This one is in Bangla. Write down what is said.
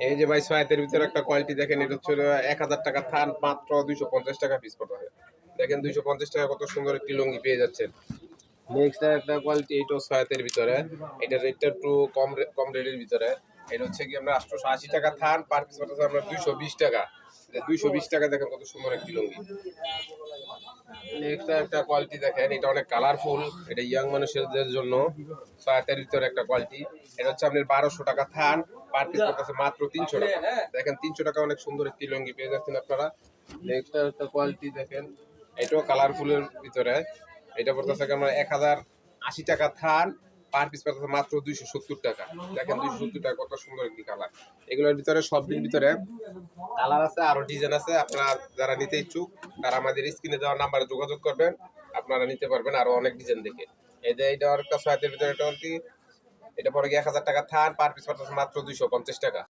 এই যে ভাই সয়াতের ভিতরে একটা কোয়ালিটি দেখেন, এটা হচ্ছে 1000 টাকা থান, মাত্র 250 টাকা পিস পড়বে। দেখেন 250 টাকা কত সুন্দর একটি লুঙ্গি পেয়ে যাচ্ছেন। নেক্সট একটা কোয়ালিটি, এইটাও সয়াতের ভিতরে, এটা রেটটা একটু কম রেটের ভিতরে। এটা হচ্ছে কি আমরা 880 টাকা থান, পার পিস পড়তেছে আমরা 220 টাকা। 220 টাকা দেখেন কত সুন্দর একটি লুঙ্গি। নেক্সট একটা কোয়ালিটি দেখেন, এটা অনেক কালারফুল, এটা ইয়াং মানুষদের জন্য সয়াতের ভিতরে একটা কোয়ালিটি। এটা হচ্ছে আপনার 1200 টাকা থান, পার পিস পড়তেছে মাত্র 300 টাকা। দেখেন 300 টাকা অনেক সুন্দর একটি লুঙ্গি পেয়ে যাচ্ছেন আপনারা। নেক্সট একটা কোয়ালিটি দেখেন, এটাও কালারফুলের ভিতরে, এটা পড়তেছে আমরা 1080 টাকা থান, পার পিস পড়তেছে মাত্র 270 টাকা। দেখেন 270 টাকা কত সুন্দর একটি কালার। এগুলোর ভিতরে সবটির ভিতরে কালার আছে, আরো ডিজাইন আছে। আপনারা যারা নিতে ইচ্ছুক তারা আমাদের স্ক্রিনে দেওয়া নাম্বারে যোগাযোগ করবেন, আপনারা নিতে পারবেন আরো অনেক ডিজাইন দেখে। এই যে এটা আরেকটা সয়াতের ভিতরে, এটা কি, এটা পরে কি 1000 টাকা থান, পার পিস পড়তেছে মাত্র 250 টাকা।